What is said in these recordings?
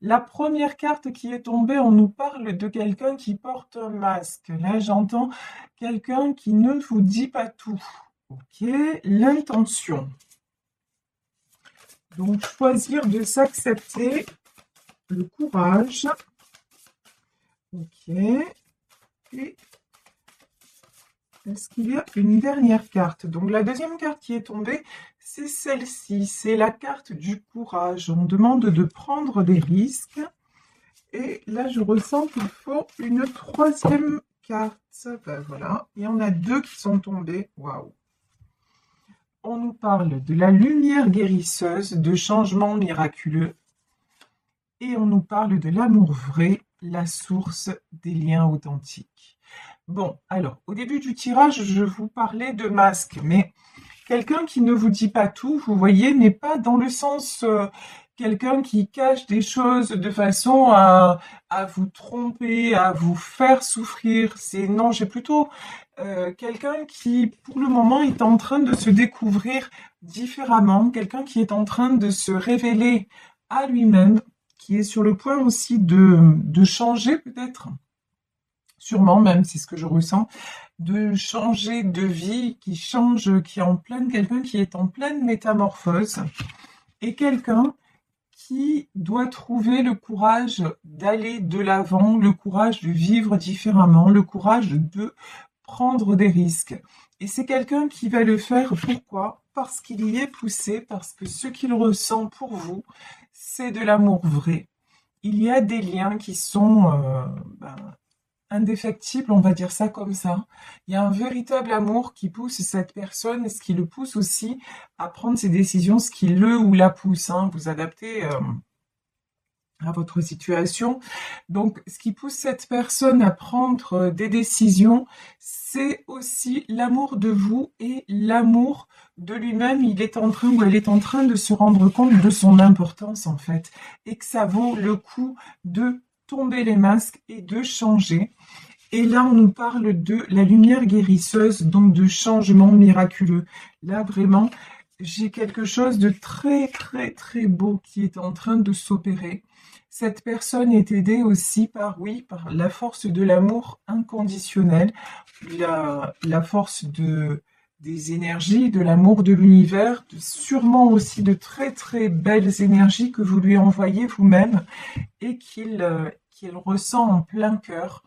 La première carte qui est tombée, on nous parle de quelqu'un qui porte un masque. Là, j'entends quelqu'un qui ne vous dit pas tout. Ok, l'intention. Donc, choisir de s'accepter, le courage. Ok, et est-ce qu'il y a une dernière carte? Donc, la deuxième carte qui est tombée, c'est celle-ci. C'est la carte du courage. On demande de prendre des risques. Et là, je ressens qu'il faut une troisième carte. Ben voilà, il y en a deux qui sont tombées. Waouh! On nous parle de la lumière guérisseuse, de changements miraculeux. Et on nous parle de l'amour vrai, la source des liens authentiques. Bon, alors, au début du tirage, je vous parlais de masque, mais quelqu'un qui ne vous dit pas tout, vous voyez, n'est pas dans le sens quelqu'un qui cache des choses de façon à vous tromper, à vous faire souffrir. C'est non, j'ai plutôt quelqu'un qui, pour le moment, est en train de se découvrir différemment, quelqu'un qui est en train de se révéler à lui-même, qui est sur le point aussi de changer peut-être, sûrement même, c'est ce que je ressens, de changer de vie, qui change, qui est en pleine, quelqu'un qui est en pleine métamorphose, et quelqu'un qui doit trouver le courage d'aller de l'avant, le courage de vivre différemment, le courage de prendre des risques. Et c'est quelqu'un qui va le faire, pourquoi? Parce qu'il y est poussé, parce que ce qu'il ressent pour vous, c'est de l'amour vrai. Il y a des liens qui sont indéfectible, on va dire ça comme ça. Il y a un véritable amour qui pousse cette personne, et ce qui le pousse aussi à prendre ses décisions, ce qui le ou la pousse, hein, vous adaptez à votre situation. Donc, ce qui pousse cette personne à prendre des décisions, c'est aussi l'amour de vous et l'amour de lui-même. Il est en train ou elle est en train de se rendre compte de son importance, en fait, et que ça vaut le coup de tomber les masques et de changer. Et là, on nous parle de la lumière guérisseuse, donc de changement miraculeux. Là, vraiment, j'ai quelque chose de très, très, très beau qui est en train de s'opérer. Cette personne est aidée aussi par, oui, par la force de l'amour inconditionnel, la force des énergies, de l'amour de l'univers, sûrement aussi de très, très belles énergies que vous lui envoyez vous-même et qu'il ressent en plein cœur,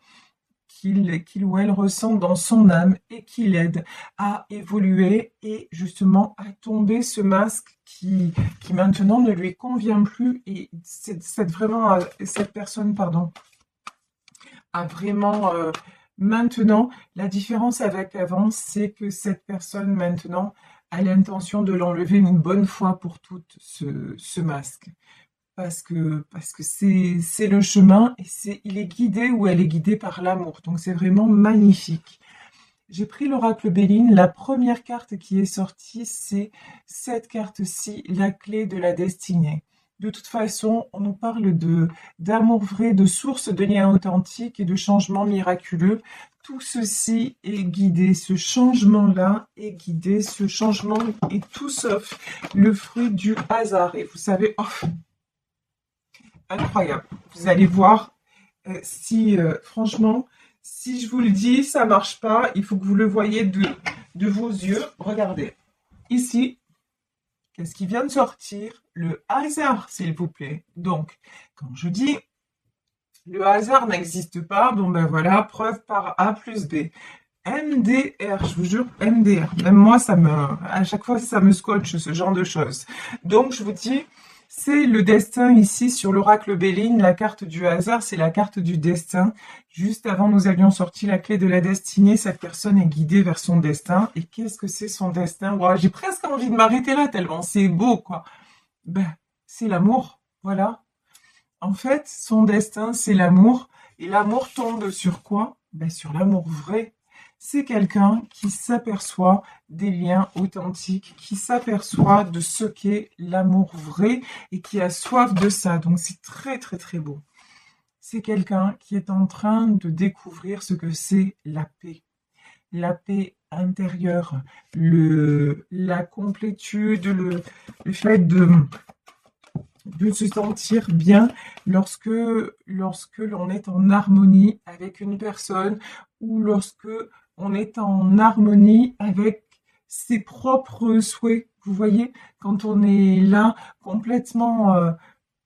qu'il ou elle ressent dans son âme et qui l'aide à évoluer et justement à tomber ce masque qui maintenant ne lui convient plus. Et cette personne, pardon, a vraiment maintenant, la différence avec avant, c'est que cette personne maintenant a l'intention de l'enlever une bonne fois pour toutes, ce masque. Parce que c'est le chemin et il est guidé ou elle est guidée par l'amour. Donc c'est vraiment magnifique. J'ai pris l'oracle Béline. La première carte qui est sortie, c'est cette carte-ci, la clé de la destinée. De toute façon, on nous parle d'amour vrai, de source de liens authentiques et de changements miraculeux. Tout ceci est guidé, ce changement-là est guidé, ce changement est tout sauf le fruit du hasard. Et vous savez, oh, incroyable. Vous allez voir, si franchement, si je vous le dis, ça marche pas, il faut que vous le voyez de vos yeux. Regardez, ici, qu'est-ce qui vient de sortir? Le hasard, s'il vous plaît. Donc, quand je dis le hasard n'existe pas, bon ben voilà, preuve par A plus B. MDR, je vous jure, MDR. Même moi, à chaque fois, ça me scotche, ce genre de choses. Donc, je vous dis, c'est le destin ici sur l'oracle Béline. La carte du hasard, c'est la carte du destin. Juste avant, nous avions sorti la clé de la destinée. Cette personne est guidée vers son destin. Et qu'est-ce que c'est son destin? Wow, j'ai presque envie de m'arrêter là, tellement c'est beau, quoi. Ben, c'est l'amour, voilà. En fait, son destin, c'est l'amour. Et l'amour tombe sur quoi? Ben, sur l'amour vrai. C'est quelqu'un qui s'aperçoit des liens authentiques, qui s'aperçoit de ce qu'est l'amour vrai et qui a soif de ça. Donc c'est très très très beau. C'est quelqu'un qui est en train de découvrir ce que c'est la paix intérieure, la complétude, le fait de se sentir bien lorsque l'on est en harmonie avec une personne ou lorsque on est en harmonie avec ses propres souhaits. Vous voyez, quand on est là complètement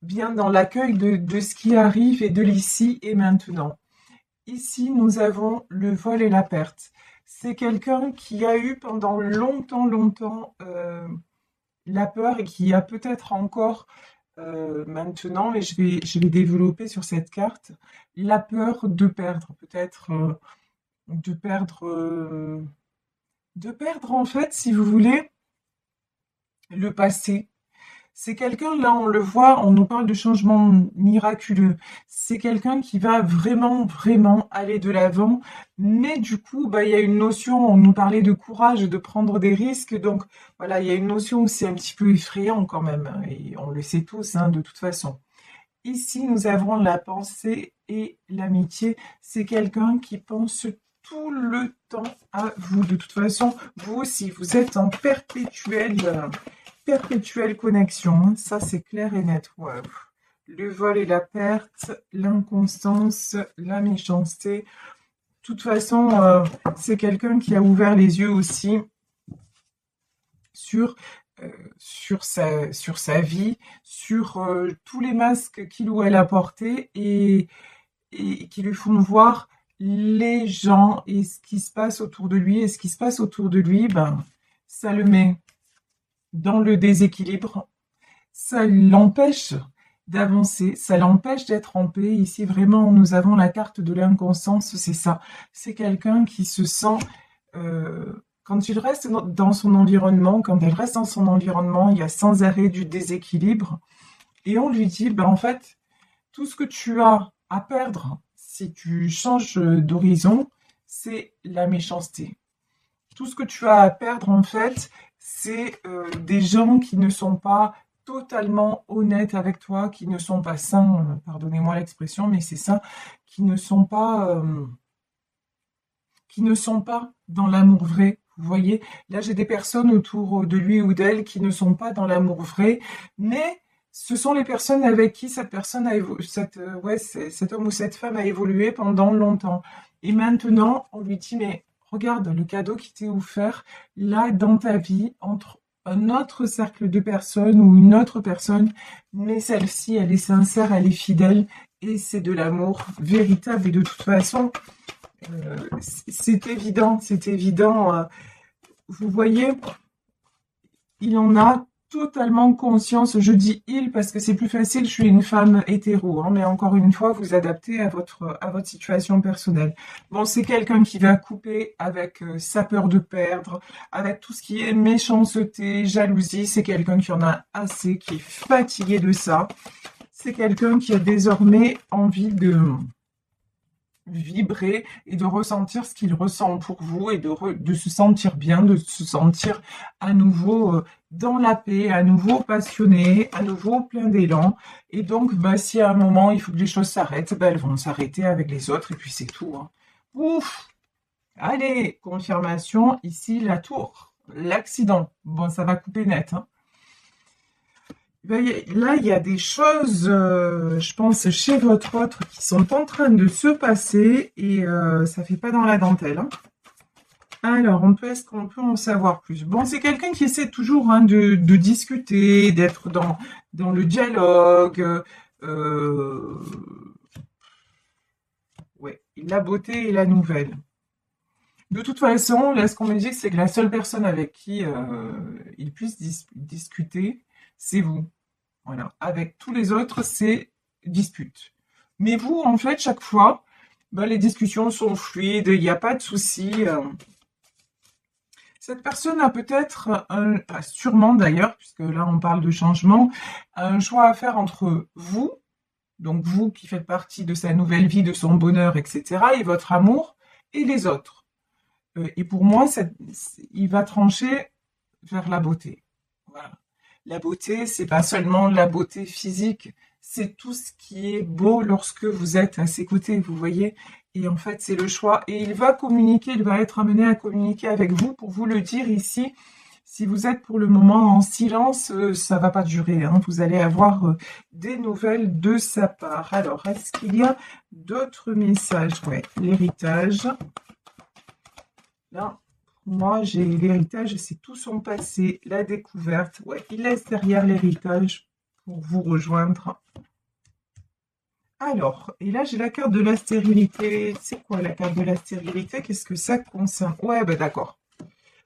bien dans l'accueil de ce qui arrive et de l'ici et maintenant. Ici, nous avons le vol et la perte. C'est quelqu'un qui a eu pendant longtemps la peur et qui a peut-être encore maintenant, mais je vais développer sur cette carte, la peur de perdre, peut-être de perdre, de perdre en fait, si vous voulez, le passé. C'est quelqu'un, là on le voit, on nous parle de changement miraculeux. C'est quelqu'un qui va vraiment aller de l'avant. Mais du coup, bah, il y a une notion, on nous parlait de courage, de prendre des risques. Donc voilà, il y a une notion où c'est un petit peu effrayant quand même. Et on le sait tous, hein, de toute façon. Ici, nous avons la pensée et l'amitié. C'est quelqu'un qui pense tout le temps à vous. De toute façon, vous aussi, vous êtes en perpétuelle connexion. Hein. Ça, c'est clair et net. Ouais. Le vol et la perte, l'inconstance, la méchanceté. De toute façon, c'est quelqu'un qui a ouvert les yeux aussi sur, sur sa vie, sur tous les masques qu'il ou elle a portés et qui lui font voir les gens et ce qui se passe autour de lui. Et ce qui se passe autour de lui, ben, ça le met dans le déséquilibre, ça l'empêche d'avancer, ça l'empêche d'être en paix. Ici, vraiment, nous avons la carte de l'inconscience, c'est ça. C'est quelqu'un qui se sent, quand il reste dans son environnement, quand elle reste dans son environnement, il y a sans arrêt du déséquilibre. Et on lui dit, ben, en fait, tout ce que tu as à perdre si tu changes d'horizon, c'est la méchanceté. Tout ce que tu as à perdre, en fait, c'est des gens qui ne sont pas totalement honnêtes avec toi, qui ne sont pas sains, pardonnez-moi l'expression, mais c'est ça, qui ne sont pas dans l'amour vrai. Vous voyez, là j'ai des personnes autour de lui ou d'elle qui ne sont pas dans l'amour vrai, mais ce sont les personnes avec qui cette personne cet homme ou cette femme a évolué pendant longtemps. Et maintenant, on lui dit, mais regarde le cadeau qui t'est offert là dans ta vie entre un autre cercle de personnes ou une autre personne, mais celle-ci, elle est sincère, elle est fidèle et c'est de l'amour véritable. Et de toute façon, c'est évident, c'est évident. Vous voyez, il en a totalement conscience. Je dis il parce que c'est plus facile, je suis une femme hétéro, hein, mais encore une fois, vous adaptez à votre situation personnelle. Bon, c'est quelqu'un qui va couper avec sa peur de perdre, avec tout ce qui est méchanceté, jalousie. C'est quelqu'un qui en a assez, qui est fatigué de ça. C'est quelqu'un qui a désormais envie de vibrer et de ressentir ce qu'il ressent pour vous et de se sentir bien, de se sentir à nouveau dans la paix, à nouveau passionné, à nouveau plein d'élan. Et donc, bah, si à un moment il faut que les choses s'arrêtent, bah, elles vont s'arrêter avec les autres et puis c'est tout. Hein. Ouf! Allez, confirmation, ici la tour, l'accident. Bon, ça va couper net. Hein. Ben, là, il y a des choses, je pense, chez votre autre qui sont en train de se passer et ça fait pas dans la dentelle. Hein. Alors, est-ce qu'on peut en savoir plus? Bon, c'est quelqu'un qui essaie toujours hein, de discuter, d'être dans le dialogue. Ouais, la beauté et la nouvelle. De toute façon, là, ce qu'on me dit, c'est que la seule personne avec qui il puisse discuter, c'est vous. Voilà. Avec tous les autres, c'est dispute. Mais vous, en fait, chaque fois, ben, les discussions sont fluides, il n'y a pas de souci. Cette personne a peut-être, sûrement d'ailleurs, puisque là on parle de changement, un choix à faire entre vous, donc vous qui faites partie de sa nouvelle vie, de son bonheur, etc., et votre amour, et les autres. Et pour moi, il va trancher vers la beauté. Voilà. La beauté, c'est pas seulement la beauté physique, c'est tout ce qui est beau lorsque vous êtes à ses côtés, vous voyez. Et en fait, c'est le choix. Et il va communiquer, il va être amené à communiquer avec vous pour vous le dire ici. Si vous êtes pour le moment en silence, ça va pas durer, hein. Vous allez avoir des nouvelles de sa part. Alors, est-ce qu'il y a d'autres messages? Ouais, l'héritage. Là, pour moi, j'ai l'héritage, c'est tout son passé, la découverte. Ouais, il laisse derrière l'héritage pour vous rejoindre. Alors, et là, j'ai la carte de la stérilité. C'est quoi la carte de la stérilité? Qu'est-ce que ça concerne? Ouais, bah d'accord.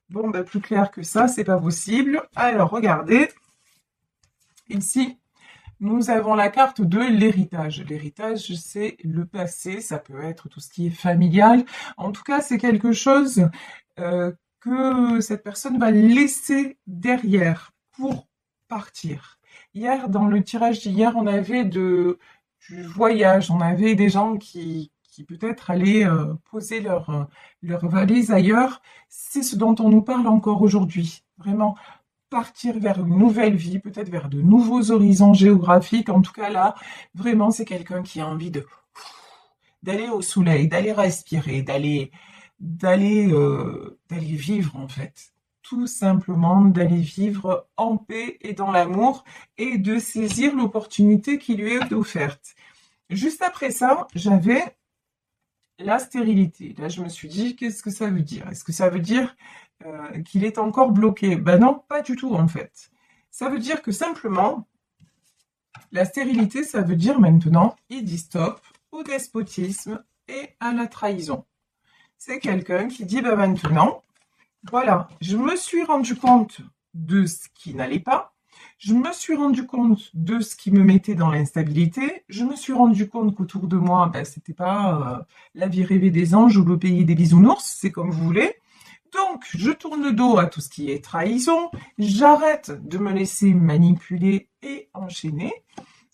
Bon, bah plus clair que ça, c'est pas possible. Alors, regardez. Ici, nous avons la carte de l'héritage. L'héritage, c'est le passé, ça peut être tout ce qui est familial. En tout cas, c'est quelque chose que cette personne va laisser derrière pour partir. Hier, dans le tirage d'hier, on avait du voyage, on avait des gens qui peut-être allaient poser leur valise ailleurs. C'est ce dont on nous parle encore aujourd'hui. Vraiment, partir vers une nouvelle vie, peut-être vers de nouveaux horizons géographiques. En tout cas, là, vraiment, c'est quelqu'un qui a envie d'aller au soleil, d'aller respirer, d'aller vivre, en fait. Tout simplement d'aller vivre en paix et dans l'amour et de saisir l'opportunité qui lui est offerte. Juste après ça, j'avais la stérilité. Là, je me suis dit, qu'est-ce que ça veut dire? Est-ce que ça veut dire qu'il est encore bloqué? Ben non, pas du tout en fait. Ça veut dire que simplement, la stérilité, ça veut dire maintenant, il dit stop au despotisme et à la trahison. C'est quelqu'un qui dit, ben maintenant, voilà, je me suis rendu compte de ce qui n'allait pas, je me suis rendu compte de ce qui me mettait dans l'instabilité, je me suis rendu compte qu'autour de moi, ben, c'était pas la vie rêvée des anges ou le pays des bisounours, c'est comme vous voulez. Donc, je tourne le dos à tout ce qui est trahison, j'arrête de me laisser manipuler et enchaîner,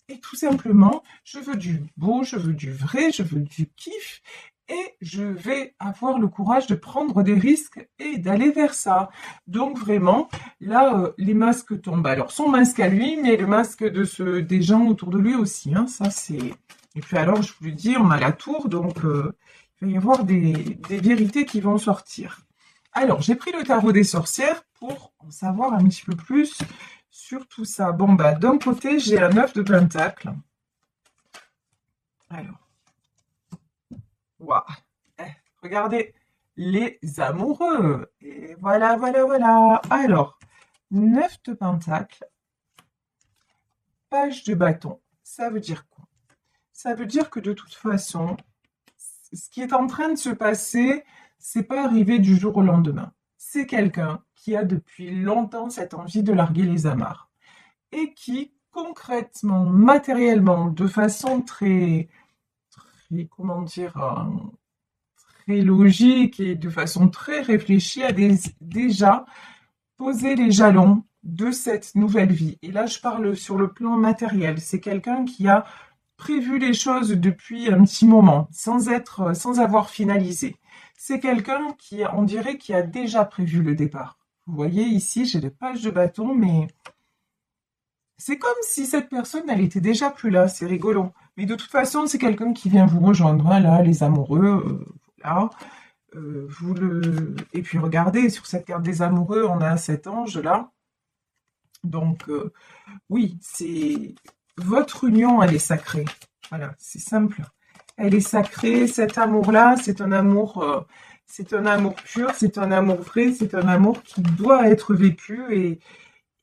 et tout simplement, je veux du beau, je veux du vrai, je veux du kiff, et je vais avoir le courage de prendre des risques et d'aller vers ça. Donc vraiment, là, les masques tombent. Alors, son masque à lui, mais le masque des gens autour de lui aussi. Hein, ça, c'est... Et puis alors, je vous le dis, on a la tour, donc il va y avoir des vérités qui vont sortir. Alors, j'ai pris le tarot des sorcières pour en savoir un petit peu plus sur tout ça. Bon, bah, d'un côté, j'ai un 9 de pentacle. Alors, waouh, regardez, les amoureux. Et voilà, voilà, voilà. Alors, 9 de pentacle, page de bâton. Ça veut dire quoi? Ça veut dire que de toute façon, ce qui est en train de se passer, c'est pas arrivé du jour au lendemain. C'est quelqu'un qui a depuis longtemps cette envie de larguer les amarres et qui, concrètement, matériellement, de façon très comment dire, très logique et de façon très réfléchie, a déjà posé les jalons de cette nouvelle vie. Et là, je parle sur le plan matériel. C'est quelqu'un qui a prévu les choses depuis un petit moment, sans avoir finalisé. C'est quelqu'un qui, on dirait, qui a déjà prévu le départ. Vous voyez ici, j'ai des pages de bâton, mais c'est comme si cette personne, elle était déjà plus là. C'est rigolo. Mais de toute façon, c'est quelqu'un qui vient vous rejoindre. Voilà, les amoureux, voilà. Et puis regardez, sur cette carte des amoureux, on a cet ange là. Donc, oui, c'est votre union, elle est sacrée. Voilà, c'est simple. Elle est sacrée. Cet amour-là, c'est un amour pur, c'est un amour vrai, c'est un amour qui doit être vécu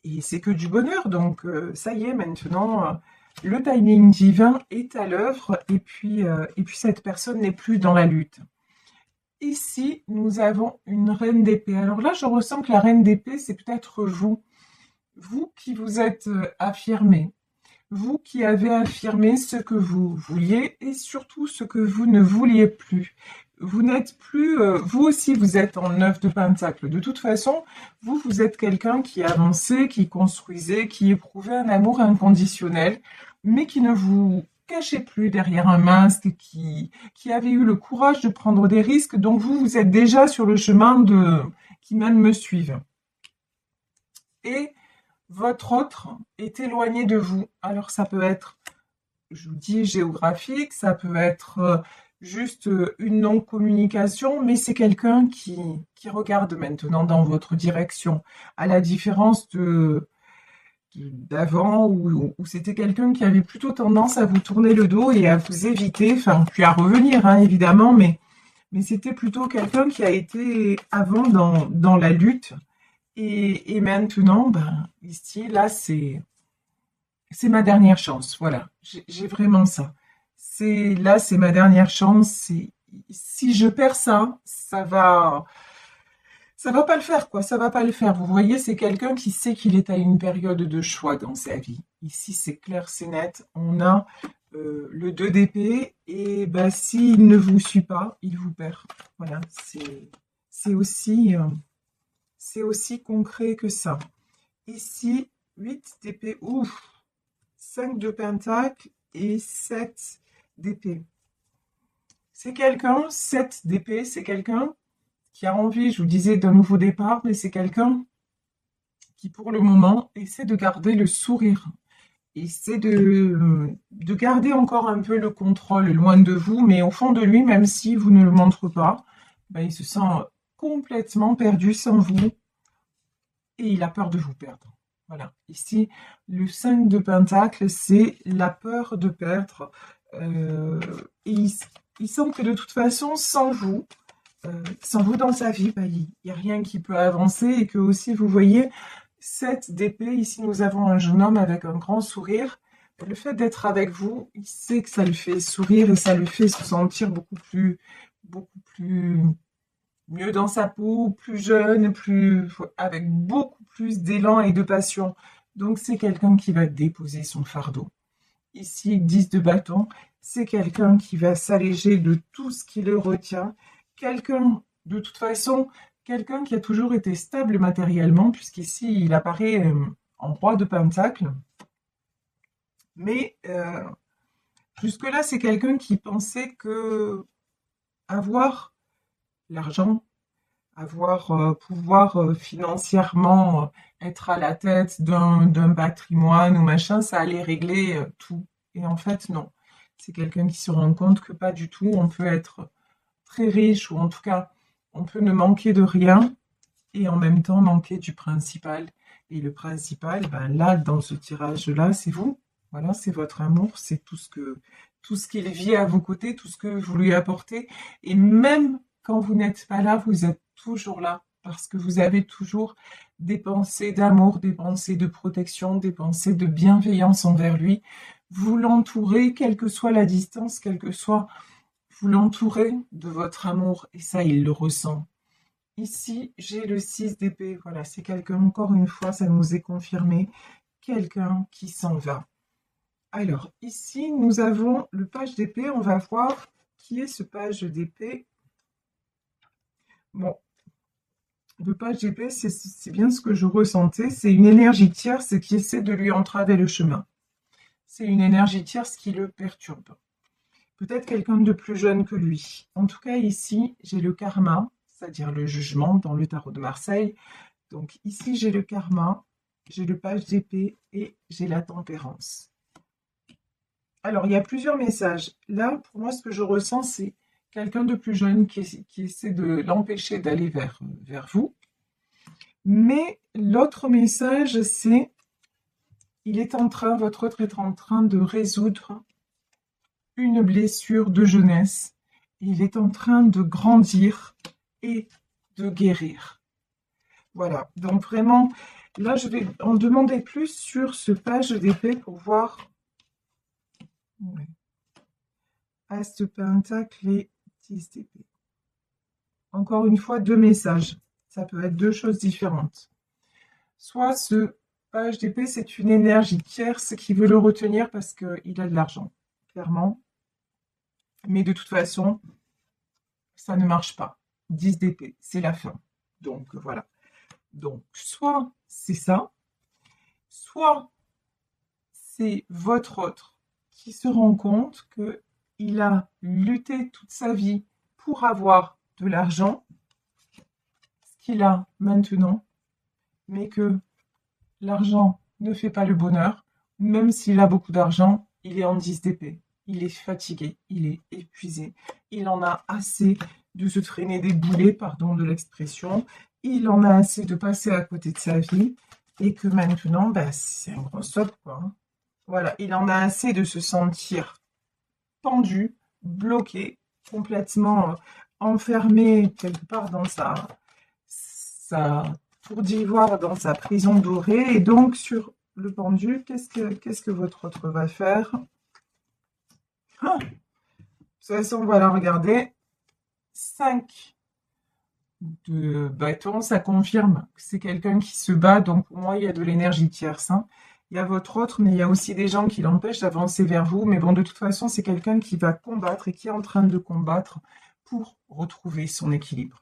et c'est que du bonheur. Donc, ça y est, maintenant, le timing divin est à l'œuvre et puis cette personne n'est plus dans la lutte. Ici, nous avons une reine d'épée. Alors là, je ressens que la reine d'épée, c'est peut-être vous. Vous qui vous êtes affirmé. Vous qui avez affirmé ce que vous vouliez et surtout ce que vous ne vouliez plus. Vous n'êtes plus... vous aussi, vous êtes en 9 de pentacle. De toute façon, vous êtes quelqu'un qui avançait, qui construisait, qui éprouvait un amour inconditionnel, mais qui ne vous cachez plus derrière un masque, qui avait eu le courage de prendre des risques. Donc vous êtes déjà sur le chemin qui même me suivent. Et votre autre est éloigné de vous. Alors ça peut être, je vous dis, géographique, ça peut être juste une non-communication, mais c'est quelqu'un qui regarde maintenant dans votre direction, à la différence d'avant où c'était quelqu'un qui avait plutôt tendance à vous tourner le dos et à vous éviter, enfin, puis à revenir, hein, évidemment, mais c'était plutôt quelqu'un qui a été avant dans la lutte et maintenant, ben, ici, là, c'est ma dernière chance. Voilà, j'ai vraiment ça. C'est ma dernière chance. Si je perds ça, ça va pas le faire, quoi. Ça va pas le faire. Vous voyez, c'est quelqu'un qui sait qu'il est à une période de choix dans sa vie. Ici, c'est clair, c'est net. On a le 2 d'épée et ben, s'il ne vous suit pas, il vous perd. Voilà, c'est aussi, euh, c'est aussi concret que ça. Ici, 8 d'épée, ouf, 5 de pentacle et 7 d'épée. C'est quelqu'un, 7 d'épée, c'est quelqu'un qui a envie, je vous disais, d'un nouveau départ, mais c'est quelqu'un qui, pour le moment, essaie de garder le sourire. Essaie de garder encore un peu le contrôle loin de vous, mais au fond de lui, même si vous ne le montrez pas, ben, il se sent complètement perdu sans vous et il a peur de vous perdre. Voilà. Ici, le 5 de pentacle, c'est la peur de perdre. Et il sent que de toute façon, sans vous dans sa vie, bah, il n'y a rien qui peut avancer et que aussi, vous voyez, 7 d'épée, ici nous avons un jeune homme avec un grand sourire. Le fait d'être avec vous, il sait que ça le fait sourire et ça le fait se sentir beaucoup plus mieux dans sa peau, plus jeune, avec beaucoup plus d'élan et de passion. Donc c'est quelqu'un qui va déposer son fardeau. Ici, 10 de bâton, c'est quelqu'un qui va s'alléger de tout ce qui le retient. Quelqu'un, de toute façon, quelqu'un qui a toujours été stable matériellement, puisqu'ici, il apparaît en roi de pentacle. Mais jusque-là, c'est quelqu'un qui pensait que avoir l'argent, pouvoir financièrement être à la tête d'un patrimoine ou machin, ça allait régler tout. Et en fait, non. C'est quelqu'un qui se rend compte que pas du tout. On peut être très riche ou en tout cas, on peut ne manquer de rien et en même temps manquer du principal. Et le principal, ben là, dans ce tirage-là, c'est vous. Voilà, c'est votre amour, c'est tout ce qu'il vit à vos côtés, tout ce que vous lui apportez. Et même quand vous n'êtes pas là, vous êtes toujours là parce que vous avez toujours des pensées d'amour, des pensées de protection, des pensées de bienveillance envers lui. Vous l'entourez, quelle que soit la distance, quelle que soit, vous l'entourez de votre amour et ça, il le ressent. Ici, j'ai le 6 d'épée. Voilà, c'est quelqu'un, encore une fois, ça nous est confirmé, quelqu'un qui s'en va. Alors, ici, nous avons le page d'épée. On va voir qui est ce page d'épée. Bon, le page d'épée, c'est bien ce que je ressentais. C'est une énergie tierce qui essaie de lui entraver le chemin. C'est une énergie tierce qui le perturbe. Peut-être quelqu'un de plus jeune que lui. En tout cas, ici, j'ai le karma, c'est-à-dire le jugement dans le tarot de Marseille. Donc ici, j'ai le karma, j'ai le page d'épée et j'ai la tempérance. Alors, il y a plusieurs messages. Là, pour moi, ce que je ressens, c'est quelqu'un de plus jeune qui essaie de l'empêcher d'aller vers vous. Mais l'autre message, c'est votre autre est en train de résoudre une blessure de jeunesse. Il est en train de grandir et de guérir. Voilà, donc vraiment, là, je vais en demander plus sur ce page d'épée pour voir. Ouais. As de pentacle et 10 d'épée. Encore une fois, deux messages. Ça peut être deux choses différentes. Soit ce page d'épée, c'est une énergie tierce qui veut le retenir parce qu'il a de l'argent, clairement. Mais de toute façon, ça ne marche pas. 10 d'épée, c'est la fin. Donc voilà. Donc soit c'est ça, soit c'est votre autre qui se rend compte qu'il a lutté toute sa vie pour avoir de l'argent, ce qu'il a maintenant, mais que l'argent ne fait pas le bonheur. Même s'il a beaucoup d'argent, il est en 10 d'épée. il est fatigué, il est épuisé, il en a assez de se traîner des boulets, pardon de l'expression, il en a assez de passer à côté de sa vie, et que maintenant, bah, c'est un gros stop, quoi, hein. Voilà, il en a assez de se sentir pendu, bloqué, complètement enfermé quelque part dans sa tour d'ivoire, dans sa prison dorée. Et donc, sur le pendu, qu'est-ce que votre autre va faire? Ah, de toute façon, voilà, regardez. 5 de bâton, ça confirme que c'est quelqu'un qui se bat. Donc, pour moi, il y a de l'énergie tierce, hein. Il y a votre autre, mais il y a aussi des gens qui l'empêchent d'avancer vers vous. Mais bon, de toute façon, c'est quelqu'un qui va combattre et qui est en train de combattre pour retrouver son équilibre.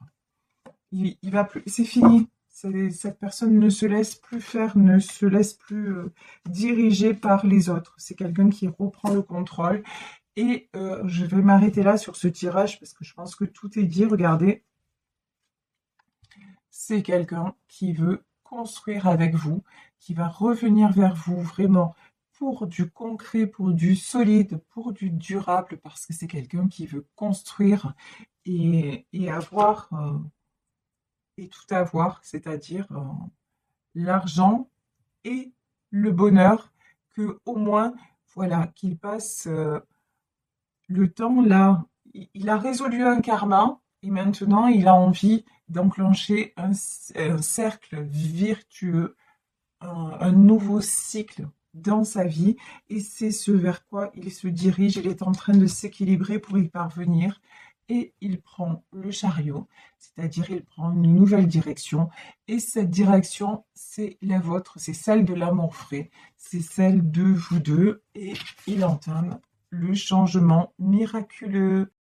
Il va plus, c'est fini. Cette personne ne se laisse plus faire, ne se laisse plus diriger par les autres. C'est quelqu'un qui reprend le contrôle. Et je vais m'arrêter là sur ce tirage parce que je pense que tout est dit. Regardez, c'est quelqu'un qui veut construire avec vous, qui va revenir vers vous vraiment pour du concret, pour du solide, pour du durable, parce que c'est quelqu'un qui veut construire et avoir et tout avoir, c'est-à-dire l'argent et le bonheur, que au moins, voilà, qu'il passe le temps là. Il a résolu un karma et maintenant il a envie d'enclencher un cercle virtueux, un nouveau cycle dans sa vie, et c'est ce vers quoi il se dirige. Il est en train de s'équilibrer pour y parvenir, et il prend le chariot, c'est-à-dire il prend une nouvelle direction, et cette direction, c'est la vôtre, c'est celle de l'amour frais, c'est celle de vous deux, et il entame le changement miraculeux.